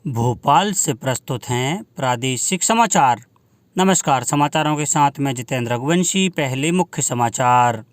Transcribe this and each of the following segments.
भोपाल से प्रस्तुत हैं प्रादेशिक समाचार। नमस्कार, समाचारों के साथ मैं जितेंद्र रघुवंशी। पहले मुख्य समाचार।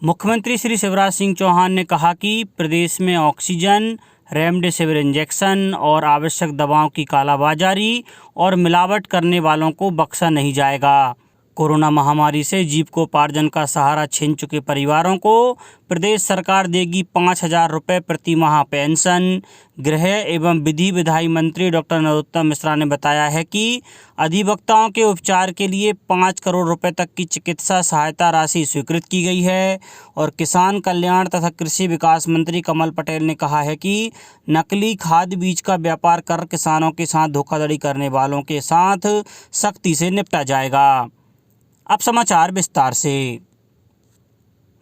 मुख्यमंत्री श्री शिवराज सिंह चौहान ने कहा कि प्रदेश में ऑक्सीजन, रेमडेसिविर इंजेक्शन और आवश्यक दवाओं की कालाबाजारी और मिलावट करने वालों को बख्शा नहीं जाएगा। कोरोना महामारी से जीविकोपार्जन का सहारा छीन चुके परिवारों को प्रदेश सरकार देगी 5,000 रुपये प्रति माह पेंशन। गृह एवं विधि विधायी मंत्री डॉक्टर नरोत्तम मिश्रा ने बताया है कि अधिवक्ताओं के उपचार के लिए 5 करोड़ रुपए तक की चिकित्सा सहायता राशि स्वीकृत की गई है। और किसान कल्याण तथा कृषि विकास मंत्री कमल पटेल ने कहा है कि नकली खाद बीज का व्यापार कर किसानों के साथ धोखाधड़ी करने वालों के साथ सख्ती से निपटा जाएगा। अब समाचार विस्तार से।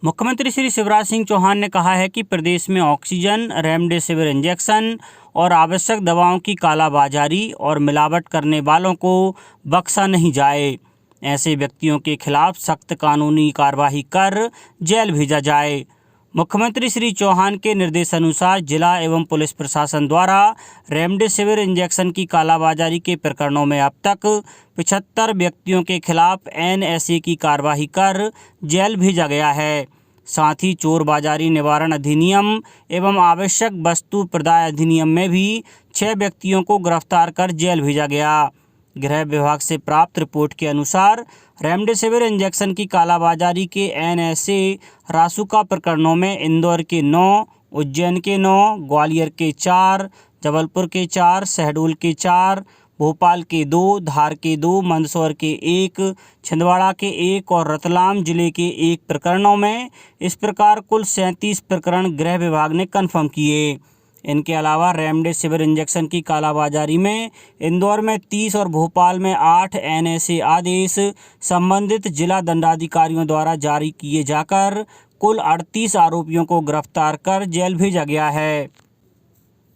मुख्यमंत्री श्री शिवराज सिंह चौहान ने कहा है कि प्रदेश में ऑक्सीजन, रेमडेसिविर इंजेक्शन और आवश्यक दवाओं की कालाबाजारी और मिलावट करने वालों को बख्शा नहीं जाए। ऐसे व्यक्तियों के खिलाफ सख्त कानूनी कार्रवाई कर जेल भेजा जाए। मुख्यमंत्री श्री चौहान के निर्देशानुसार जिला एवं पुलिस प्रशासन द्वारा रेमडेसिविर इंजेक्शन की कालाबाजारी के प्रकरणों में अब तक 75 व्यक्तियों के खिलाफ NSA की कार्रवाई कर जेल भेजा गया है। साथ ही चोर बाजारी निवारण अधिनियम एवं आवश्यक वस्तु प्रदाय अधिनियम में भी 6 व्यक्तियों को गिरफ्तार कर जेल भेजा गया। गृह विभाग से प्राप्त रिपोर्ट के अनुसार रेमडेसिविर इंजेक्शन की कालाबाजारी के NSA रासुका प्रकरणों में इंदौर के 9, उज्जैन के 9, ग्वालियर के 4, जबलपुर के 4, शहडोल के 4, भोपाल के 2, धार के 2, मंदसौर के 1, छिंदवाड़ा के 1 और रतलाम जिले के 1 प्रकरणों में इस प्रकार कुल 37 प्रकरण गृह विभाग ने कन्फर्म किए। इनके अलावा रेमडेसिविर इंजेक्शन की कालाबाजारी में इंदौर में 30 और भोपाल में 8 NSA आदेश संबंधित जिला दंडाधिकारियों द्वारा जारी किए जाकर कुल 38 आरोपियों को गिरफ्तार कर जेल भेजा गया है।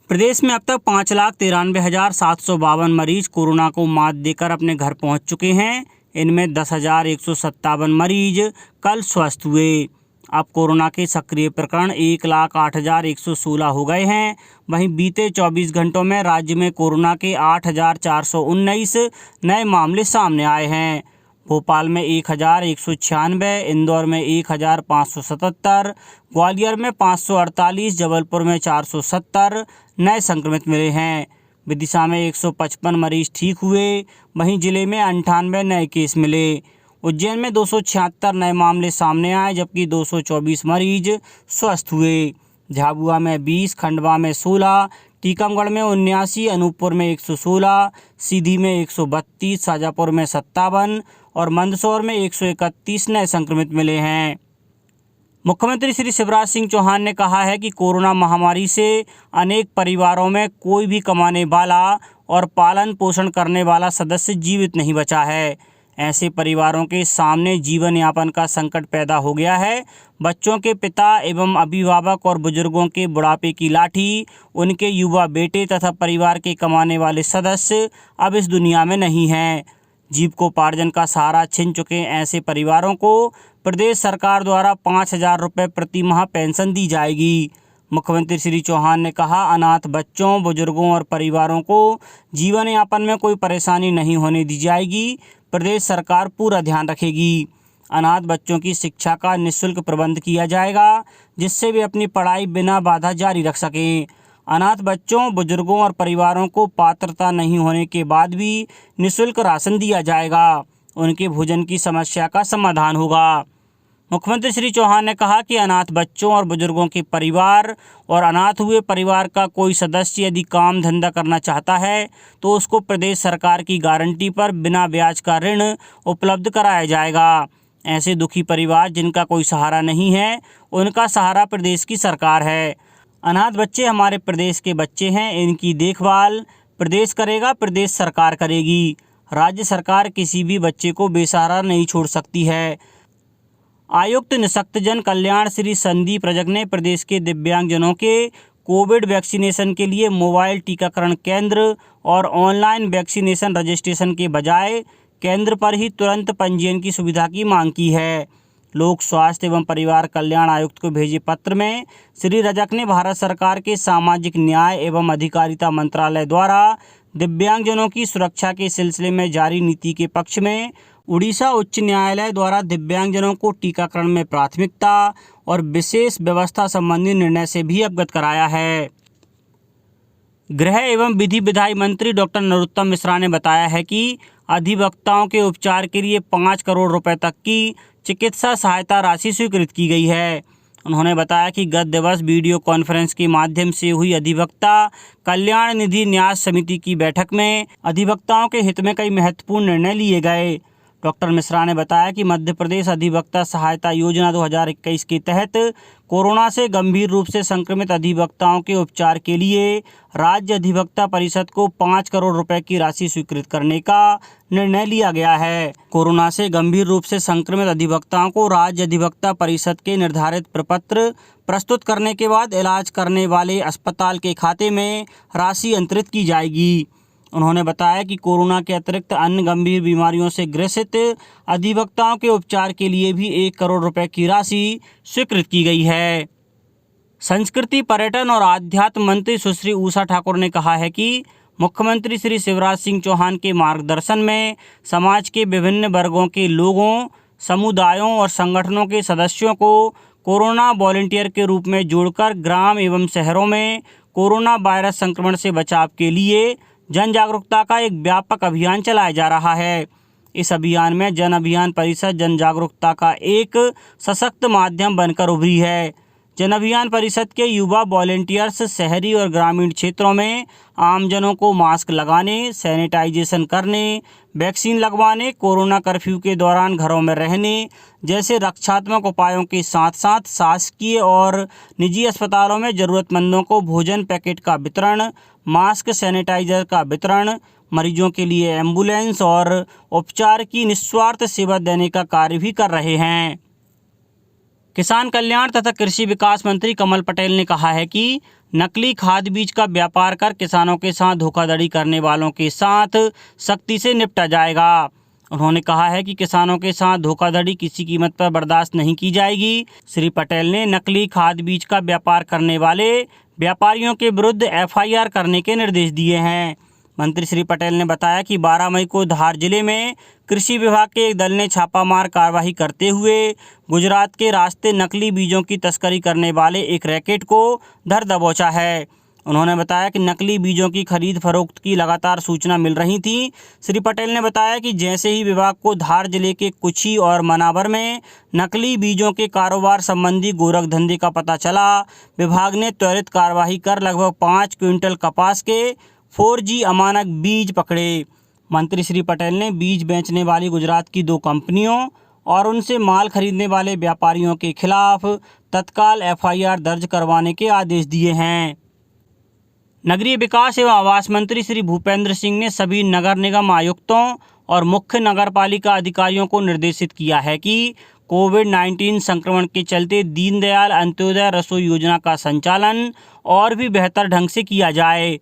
प्रदेश में अब तक 5,93,752 मरीज कोरोना को मात देकर अपने घर पहुंच चुके हैं। इनमें 10,157 मरीज कल स्वस्थ हुए। अब कोरोना के सक्रिय प्रकरण 1,08,116 हो गए हैं। वहीं बीते 24 घंटों में राज्य में कोरोना के 8,419 नए मामले सामने आए हैं। भोपाल में 1,196, इंदौर में 1,577, ग्वालियर में 548, जबलपुर में 470 नए संक्रमित मिले हैं। विदिशा में 155 मरीज ठीक हुए। वहीं जिले में 98 नए केस मिले। उज्जैन में 276 नए मामले सामने आए जबकि 224 मरीज स्वस्थ हुए। झाबुआ में 20, खंडवा में 16, टीकमगढ़ में 79, अनूपपुर में 116, सीधी में 132, शाजापुर में 57 और मंदसौर में 131 नए संक्रमित मिले हैं। मुख्यमंत्री श्री शिवराज सिंह चौहान ने कहा है कि कोरोना महामारी से अनेक परिवारों में कोई भी कमाने वाला और पालन पोषण करने वाला सदस्य जीवित नहीं बचा है। ऐसे परिवारों के सामने जीवन यापन का संकट पैदा हो गया है। बच्चों के पिता एवं अभिभावक और बुजुर्गों के बुढ़ापे की लाठी, उनके युवा बेटे तथा परिवार के कमाने वाले सदस्य अब इस दुनिया में नहीं हैं। जीविकोपार्जन का सहारा छिन चुके ऐसे परिवारों को प्रदेश सरकार द्वारा 5,000 रुपये प्रति माह पेंशन दी जाएगी। मुख्यमंत्री श्री चौहान ने कहा, अनाथ बच्चों, बुजुर्गों और परिवारों को जीवन यापन में कोई परेशानी नहीं होने दी जाएगी। प्रदेश सरकार पूरा ध्यान रखेगी। अनाथ बच्चों की शिक्षा का निःशुल्क प्रबंध किया जाएगा जिससे वे अपनी पढ़ाई बिना बाधा जारी रख सकें। अनाथ बच्चों, बुजुर्गों और परिवारों को पात्रता नहीं होने के बाद भी निःशुल्क राशन दिया जाएगा। उनके भोजन की समस्या का समाधान होगा। मुख्यमंत्री श्री चौहान ने कहा कि अनाथ बच्चों और बुजुर्गों के परिवार और अनाथ हुए परिवार का कोई सदस्य यदि काम धंधा करना चाहता है तो उसको प्रदेश सरकार की गारंटी पर बिना ब्याज का ऋण उपलब्ध कराया जाएगा। ऐसे दुखी परिवार जिनका कोई सहारा नहीं है, उनका सहारा प्रदेश की सरकार है। अनाथ बच्चे हमारे प्रदेश के बच्चे हैं। इनकी देखभाल प्रदेश करेगा, प्रदेश सरकार करेगी। राज्य सरकार किसी भी बच्चे को बेसहारा नहीं छोड़ सकती है। आयुक्त निःशक्तजन कल्याण श्री संदीप रजक ने प्रदेश के दिव्यांगजनों के कोविड वैक्सीनेशन के लिए मोबाइल टीकाकरण केंद्र और ऑनलाइन वैक्सीनेशन रजिस्ट्रेशन के बजाय केंद्र पर ही तुरंत पंजीयन की सुविधा की मांग की है। लोक स्वास्थ्य एवं परिवार कल्याण आयुक्त को भेजे पत्र में श्री रजक ने भारत सरकार के सामाजिक न्याय एवं अधिकारिता मंत्रालय द्वारा दिव्यांगजनों की सुरक्षा के सिलसिले में जारी नीति के पक्ष में उड़ीसा उच्च न्यायालय द्वारा दिव्यांगजनों को टीकाकरण में प्राथमिकता और विशेष व्यवस्था संबंधी निर्णय से भी अवगत कराया है। गृह एवं विधि विधायी मंत्री डॉक्टर नरोत्तम मिश्रा ने बताया है कि अधिवक्ताओं के उपचार के लिए 5 करोड़ रुपए तक की चिकित्सा सहायता राशि स्वीकृत की गई है। उन्होंने बताया कि गत दिवस वीडियो कॉन्फ्रेंस के माध्यम से हुई अधिवक्ता कल्याण निधि न्यास समिति की बैठक में अधिवक्ताओं के हित में कई महत्वपूर्ण निर्णय लिए गए। डॉक्टर मिश्रा ने बताया कि मध्य प्रदेश अधिवक्ता सहायता योजना 2021 के तहत कोरोना से गंभीर रूप से संक्रमित अधिवक्ताओं के उपचार के लिए राज्य अधिवक्ता परिषद को 5 करोड़ रुपए की राशि स्वीकृत करने का निर्णय लिया गया है। कोरोना से गंभीर रूप से संक्रमित अधिवक्ताओं को राज्य अधिवक्ता परिषद के निर्धारित प्रपत्र प्रस्तुत करने के बाद इलाज करने वाले अस्पताल के खाते में राशि अंतरित की जाएगी। उन्होंने बताया कि कोरोना के अतिरिक्त अन्य गंभीर बीमारियों से ग्रसित अधिवक्ताओं के उपचार के लिए भी 1 करोड़ रुपए की राशि स्वीकृत की गई है। संस्कृति, पर्यटन और आध्यात्म मंत्री सुश्री उषा ठाकुर ने कहा है कि मुख्यमंत्री श्री शिवराज सिंह चौहान के मार्गदर्शन में समाज के विभिन्न वर्गों के लोगों, समुदायों और संगठनों के सदस्यों को कोरोना वॉलंटियर के रूप में जोड़कर ग्राम एवं शहरों में कोरोना वायरस संक्रमण से बचाव के लिए जन जागरूकता का एक व्यापक अभियान चलाया जा रहा है। इस अभियान में जन अभियान परिषद जन जागरूकता का एक सशक्त माध्यम बनकर उभरी है। जन अभियान परिषद के युवा वॉलंटियर्स शहरी और ग्रामीण क्षेत्रों में आमजनों को मास्क लगाने, सैनिटाइजेशन करने, वैक्सीन लगवाने, कोरोना कर्फ्यू के दौरान घरों में रहने जैसे रक्षात्मक उपायों के साथ साथ शासकीय और निजी अस्पतालों में ज़रूरतमंदों को भोजन पैकेट का वितरण, मास्क, सैनिटाइजर का वितरण, मरीजों के लिए एम्बुलेंस और उपचार की निस्वार्थ सेवा देने का कार्य भी कर रहे हैं। किसान कल्याण तथा कृषि विकास मंत्री कमल पटेल ने कहा है कि नकली खाद बीज का व्यापार कर किसानों के साथ धोखाधड़ी करने वालों के साथ सख्ती से निपटा जाएगा। उन्होंने कहा है कि किसानों के साथ धोखाधड़ी किसी कीमत पर बर्दाश्त नहीं की जाएगी। श्री पटेल ने नकली खाद बीज का व्यापार करने वाले व्यापारियों के विरुद्ध FIR करने के निर्देश दिए हैं। मंत्री श्री पटेल ने बताया कि 12 मई को धार जिले में कृषि विभाग के एक दल ने छापामार कार्रवाई करते हुए गुजरात के रास्ते नकली बीजों की तस्करी करने वाले एक रैकेट को धर दबोचा है। उन्होंने बताया कि नकली बीजों की खरीद फरोख्त की लगातार सूचना मिल रही थी। श्री पटेल ने बताया कि जैसे ही विभाग को धार जिले के कुछी और मनावर में नकली बीजों के कारोबार संबंधी गोरख धंधे का पता चला, विभाग ने त्वरित कार्रवाई कर लगभग 5 क्विंटल कपास के 4G अमानक बीज पकड़े। मंत्री श्री पटेल ने बीज बेचने वाली गुजरात की 2 कंपनियों और उनसे माल खरीदने वाले व्यापारियों के खिलाफ तत्काल FIR दर्ज करवाने के आदेश दिए हैं। नगरीय विकास एवं आवास मंत्री श्री भूपेंद्र सिंह ने सभी नगर निगम आयुक्तों और मुख्य नगरपालिका अधिकारियों को निर्देशित किया है कि कोविड-19 संक्रमण के चलते दीनदयाल अंत्योदय रसोई योजना का संचालन और भी बेहतर ढंग से किया जाए।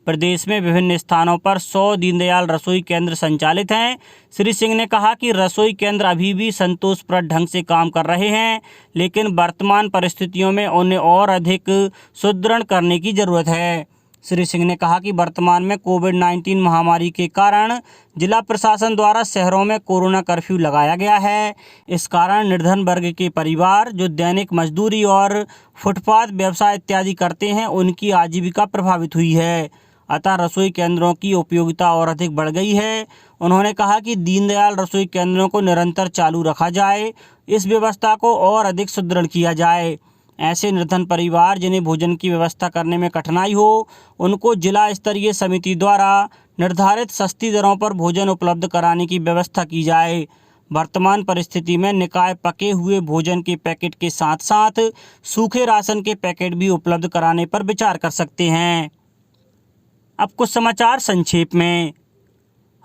प्रदेश में विभिन्न स्थानों पर 100 दीनदयाल रसोई केंद्र संचालित हैं। श्री सिंह ने कहा कि रसोई केंद्र अभी भी संतोषप्रद ढंग से काम कर रहे हैं, लेकिन वर्तमान परिस्थितियों में उन्हें और अधिक सुदृढ़ करने की ज़रूरत है। श्री सिंह ने कहा कि वर्तमान में कोविड-19 महामारी के कारण जिला प्रशासन द्वारा शहरों में कोरोना कर्फ्यू लगाया गया है। इस कारण निर्धन वर्ग के परिवार जो दैनिक मजदूरी और फुटपाथ व्यवसाय इत्यादि करते हैं, उनकी आजीविका प्रभावित हुई है। अतः रसोई केंद्रों की उपयोगिता और अधिक बढ़ गई है। उन्होंने कहा कि दीनदयाल रसोई केंद्रों को निरंतर चालू रखा जाए, इस व्यवस्था को और अधिक सुदृढ़ किया जाए। ऐसे निर्धन परिवार जिन्हें भोजन की व्यवस्था करने में कठिनाई हो, उनको जिला स्तरीय समिति द्वारा निर्धारित सस्ती दरों पर भोजन उपलब्ध कराने की व्यवस्था की जाए। वर्तमान परिस्थिति में निकाय पके हुए भोजन के पैकेट के साथ साथ सूखे राशन के पैकेट भी उपलब्ध कराने पर विचार कर सकते हैं। अब कुछ समाचार संक्षेप में।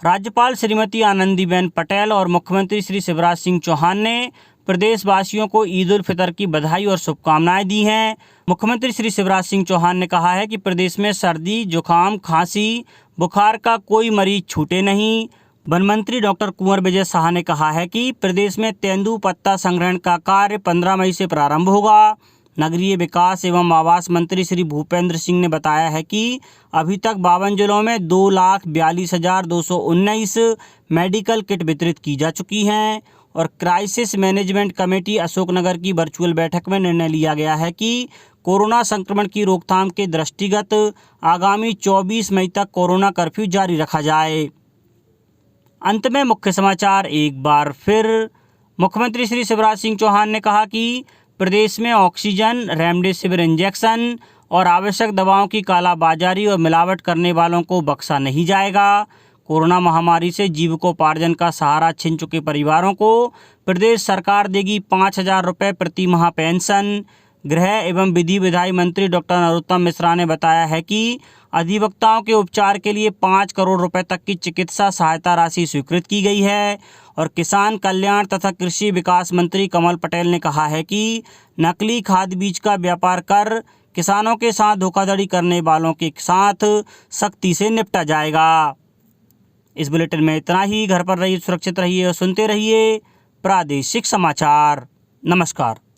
राज्यपाल श्रीमती आनंदीबेन पटेल और मुख्यमंत्री श्री शिवराज सिंह चौहान ने प्रदेशवासियों को ईद उल फितर की बधाई और शुभकामनाएं दी हैं। मुख्यमंत्री श्री शिवराज सिंह चौहान ने कहा है कि प्रदेश में सर्दी, जुकाम, खांसी, बुखार का कोई मरीज छूटे नहीं। वन मंत्री डॉक्टर कुंवर विजय शाह ने कहा है कि प्रदेश में तेंदुपत्ता संग्रहण का कार्य 15 मई से प्रारंभ होगा। नगरीय विकास एवं आवास मंत्री श्री भूपेंद्र सिंह ने बताया है कि अभी तक 52 जिलों में 2,42,219 मेडिकल किट वितरित की जा चुकी हैं और क्राइसिस मैनेजमेंट कमेटी अशोकनगर की वर्चुअल बैठक में निर्णय लिया गया है कि कोरोना संक्रमण की रोकथाम के दृष्टिगत आगामी 24 मई तक कोरोना कर्फ्यू जारी रखा जाए। अंत में मुख्य समाचार एक बार फिर। मुख्यमंत्री श्री शिवराज सिंह चौहान ने कहा कि प्रदेश में ऑक्सीजन, रेमडेसिविर इंजेक्शन और आवश्यक दवाओं की कालाबाजारी और मिलावट करने वालों को बख्शा नहीं जाएगा। कोरोना महामारी से जीविकोपार्जन का सहारा छिन चुके परिवारों को प्रदेश सरकार देगी 5,000 रुपये प्रति माह पेंशन। गृह एवं विधि विधायी मंत्री डॉक्टर नरोत्तम मिश्रा ने बताया है कि अधिवक्ताओं के उपचार के लिए 5 करोड़ रुपए तक की चिकित्सा सहायता राशि स्वीकृत की गई है। और किसान कल्याण तथा कृषि विकास मंत्री कमल पटेल ने कहा है कि नकली खाद बीज का व्यापार कर किसानों के साथ धोखाधड़ी करने वालों के साथ सख्ती से निपटा जाएगा। इस बुलेटिन में इतना ही। घर पर रहिए, सुरक्षित रहिए और सुनते रहिए प्रादेशिक समाचार। नमस्कार।